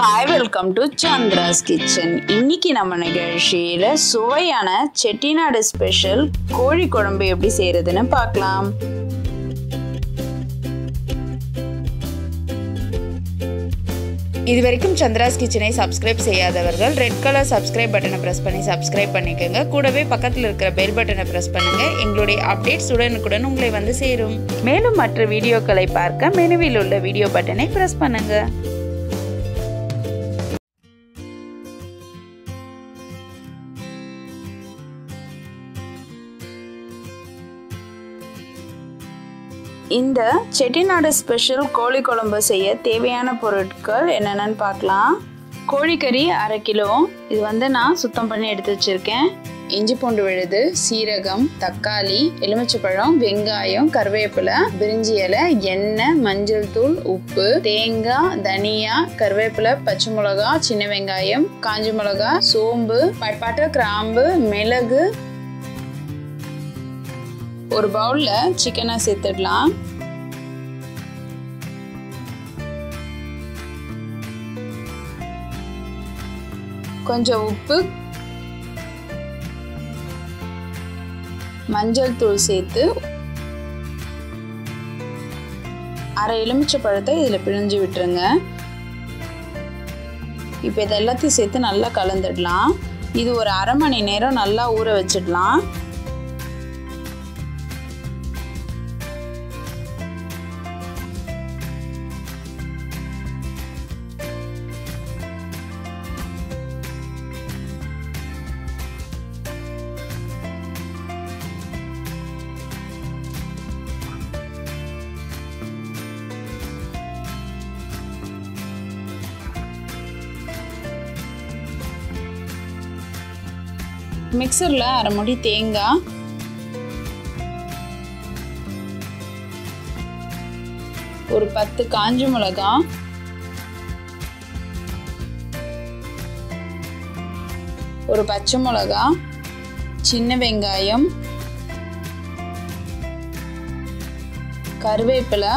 Hi, welcome to Chandra's Kitchen. இன்னைக்கு நம்ம நிகழ்ச்சியில சுவையான செட்டிநாடு ஸ்பெஷல் கோழி குழம்பு எப்படி செய்யறதுன்னு பார்க்கலாம். இதுவரைக்கும் சந்திராஸ் கிச்சனை சப்ஸ்கிரைப் செய்யாதவர்கள் ரெட் கலர் சப்ஸ்கிரைப் பட்டனை பிரஸ் பண்ணி சப்ஸ்கிரைப் பண்ணிக்கோங்க. கூடவே பக்கத்தில் இருக்கிற பெல் பட்டனை பிரஸ் பண்ணுங்க. எங்களுடைய அப்டேட்ஸ் உடனுக்குடன் உங்களை வந்து சேரும். மேலும் மற்ற வீடியோக்களை பார்க்க மெனுவில் உள்ள வீடியோ பட்டனை பிரஸ் பண்ணுங்க. இந்த செட்டிநாடு ஸ்பெஷல் கோழி குழம்பு செய்ய தேவையான பொருட்கள் என்னென்னு பார்க்கலாம். கோழிக்கறி 1/2 கிலோ, இது நான் சுத்தம் பண்ணி எடுத்து வச்சிருக்கேன். இஞ்சி பூண்டு விழுது, சீரகம், தக்காளி, எலுமிச்சைப்பழம், வெங்காயம், கருவேப்பிலை, பிரிஞ்சி இலை, எண்ணெய், மஞ்சள் தூள், உப்பு, தேங்காய், தனியா, கருவேப்பிலை, பச்சை மிளகா, சின்ன வெங்காயம், காஞ்ச மிளகா, சோம்பு, பட்டை, கிராம்பு, மிளகு. ஒரு பவுல்ல சிக்கனை சேர்த்துடலாம். கொஞ்சம் உப்பு, மஞ்சள் தூள் சேர்த்து 1/2 எலுமிச்சை பழத்தை இதில் பிழிஞ்சு விட்டுருங்க. இப்போ இது எல்லாத்தையும் சேர்த்து நல்லா கலந்துடலாம். இது ஒரு 1/2 மணி நேரம் நல்லா ஊற வச்சிடலாம். மிக்சர்ல 1/2 முடி தேங்காய், ஒரு 10 காஞ்ச மிளகா, ஒரு பச்சை மிளகா, சின்ன வெங்காயம், கருவேப்பிலை,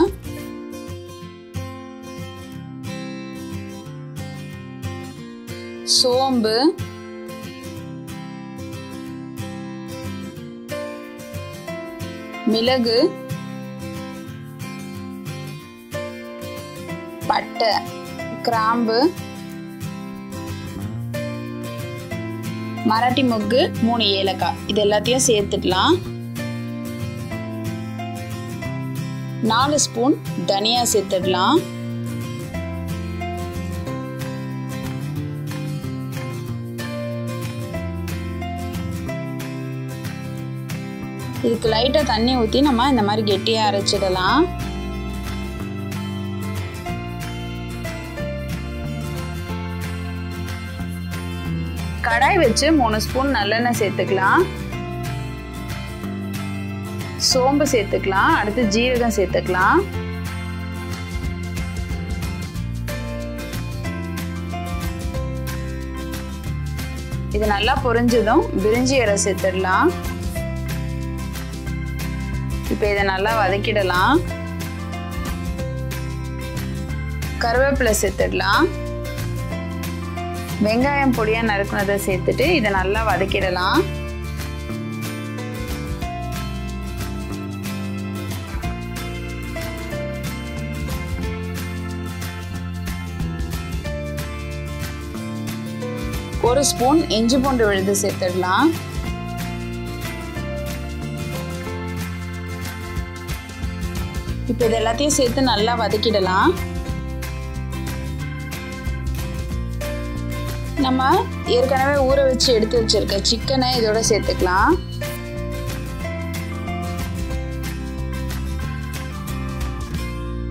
சோம்பு, மிளகு, பட்டை, கிராம்பு, மராட்டி மொக்கு, 3 ஏலக்காய், இது எல்லாத்தையும் சேர்த்துடலாம். 4 ஸ்பூன் தனியா சேர்த்துடலாம். இதுக்கு லைட்டாக தண்ணி ஊற்றி நம்ம இந்த மாதிரி கெட்டியாக அரைச்சிடலாம். கடாய் வச்சு 3 ஸ்பூன் நல்லெண்ணெய் சேர்த்துக்கலாம். சோம்பு சேர்த்துக்கலாம். அடுத்து ஜீரகம் சேர்த்துக்கலாம். இது நல்லா பொரிஞ்சதும் பிரிஞ்சி இலை சேர்த்துடலாம். இப்போ இதை நல்லா வதக்கிடலாம். கருவேப்பிலை சேர்த்துடலாம். வெங்காயம் பொடியாக நறுக்குனதை சேர்த்துட்டு இதை நல்லா வதக்கிடலாம். ஒரு ஸ்பூன் இஞ்சி பூண்டு விழுது சேர்த்துடலாம். இப்போ இது எல்லாத்தையும் சேர்த்து நல்லா வதக்கிடலாம். நம்ம ஏற்கனவே ஊற வச்சு எடுத்து வச்சிருக்க சிக்கனை இதோட சேர்த்துக்கலாம்.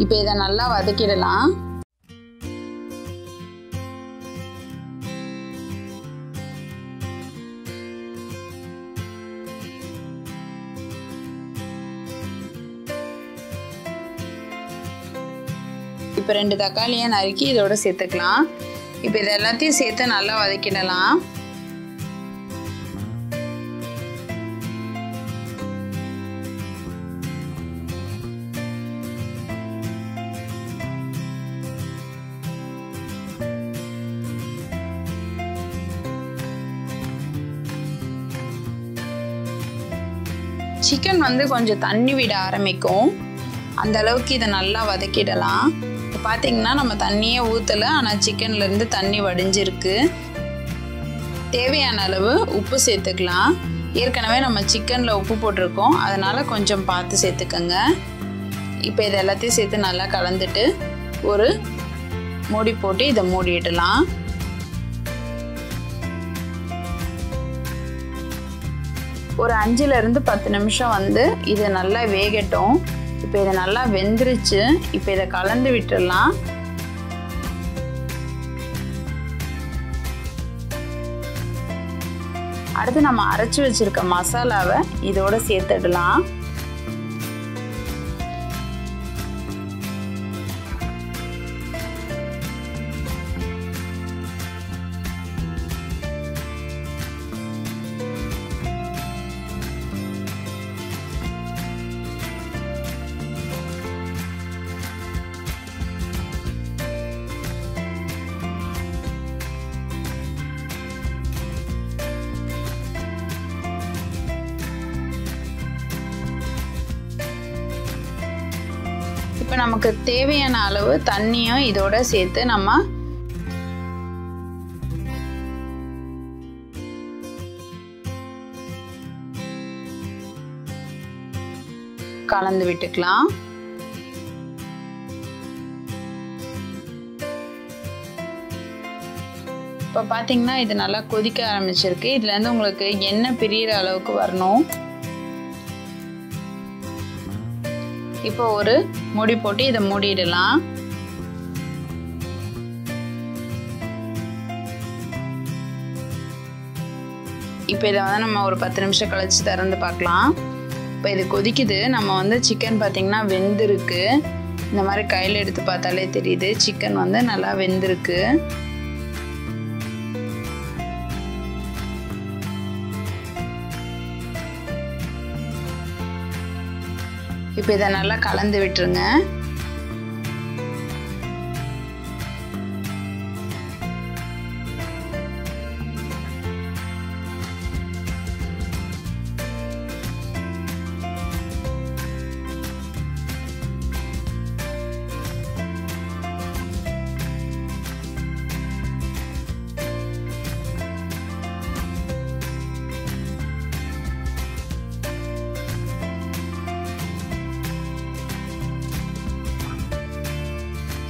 இப்போ இதை நல்லா வதக்கிடலாம். இப்போ 2 தக்காளியை நறுக்கி இதோட சேர்த்துக்கலாம். இப்போ இது எல்லாத்தையும் சேர்த்து நல்லா வதக்கிடலாம். சிக்கன் வந்து கொஞ்சம் தண்ணி விட ஆரம்பிக்கும். அந்த அளவுக்கு இதை நல்லா வதக்கிடலாம். இப்போ பார்த்தீங்கன்னா நம்ம தண்ணியே ஊற்றலை, ஆனால் சிக்கன்லேருந்து தண்ணி வடிஞ்சிருக்கு. தேவையான அளவு உப்பு சேர்த்துக்கலாம். ஏற்கனவே நம்ம சிக்கனில் உப்பு போட்டிருக்கோம், அதனால் கொஞ்சம் பார்த்து சேர்த்துக்கோங்க. இப்போ இது எல்லாத்தையும் சேர்த்து நல்லா கலந்துட்டு ஒரு மூடி போட்டு இதை மூடிடலாம். ஒரு 5லேருந்து 10 நிமிஷம் வந்து இது நல்லா வேகட்டும். இப்போ இதை நல்லா வெந்துருச்சு. இப்போ இதை கலந்து விட்டுடலாம். அடுத்து நம்ம அரைச்சி வச்சிருக்க மசாலாவை இதோட சேர்த்துடலாம். இப்போ நமக்கு தேவையான அளவு தண்ணியும் இதோட சேர்த்து நம்ம கலந்து விட்டுக்கலாம். இப்போ பார்த்தீங்கன்னா இது நல்லா கொதிக்க ஆரம்பிச்சிருக்கு. இதுலேருந்து உங்களுக்கு எண்ணெய் பிரியிற அளவுக்கு வரணும். இப்போ ஒரு மூடி போட்டு இதை மூடிடலாம். இப்போ இதை வந்து நம்ம ஒரு 10 நிமிஷம் கழிச்சு திறந்து பார்க்கலாம். இப்போ இது கொதிக்குது. நம்ம வந்து சிக்கன் பார்த்திங்கன்னா வெந்திருக்கு. இந்த மாதிரி கையில் எடுத்து பார்த்தாலே தெரியுது சிக்கன் வந்து நல்லா வெந்திருக்கு. இப்போ இதை நல்லா கலந்து விட்டுருங்க.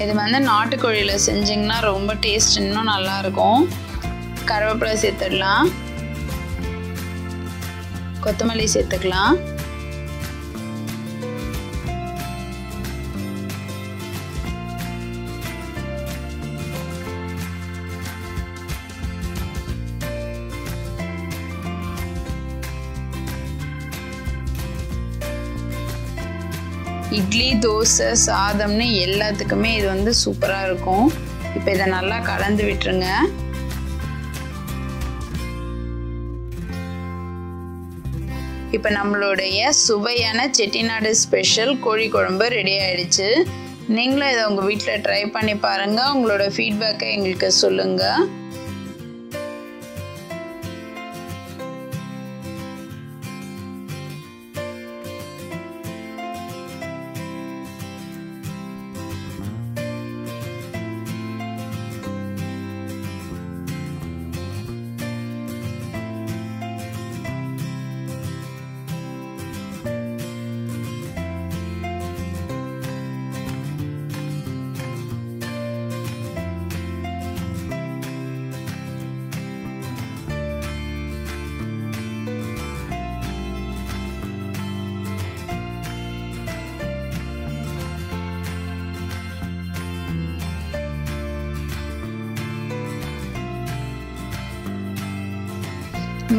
இது வந்து நாட்டுக்கோழியில் செஞ்சிங்கன்னா ரொம்ப டேஸ்ட் இன்னும் நல்லாயிருக்கும். கருவேப்பிலை சேர்த்துடலாம். கொத்தமல்லி சேர்த்துக்கலாம். இட்லி, தோசை, சாதம்னு எல்லாத்துக்குமே இது வந்து சூப்பராக இருக்கும். இப்போ இதை நல்லா கலந்து விட்டுருங்க. இப்போ நம்மளுடைய சுவையான செட்டிநாடு ஸ்பெஷல் கோழி குழம்பு ரெடி ஆயிடுச்சு. நீங்களும் இதை உங்கள் வீட்டில் ட்ரை பண்ணி பாருங்கள். உங்களோட ஃபீட்பேக்கை எங்களுக்கு சொல்லுங்கள்.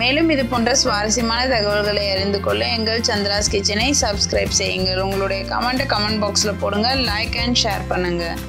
மேலும் இது போன்ற சுவாரஸ்யமான தகவல்களை அறிந்து கொள்ள எங்கள் சந்திராஸ் கிச்சனை சப்ஸ்கிரைப் செய்யுங்கள். உங்களுடைய கமெண்ட் பாக்ஸில் போடுங்க. லைக் அண்ட் ஷேர் பண்ணுங்கள்.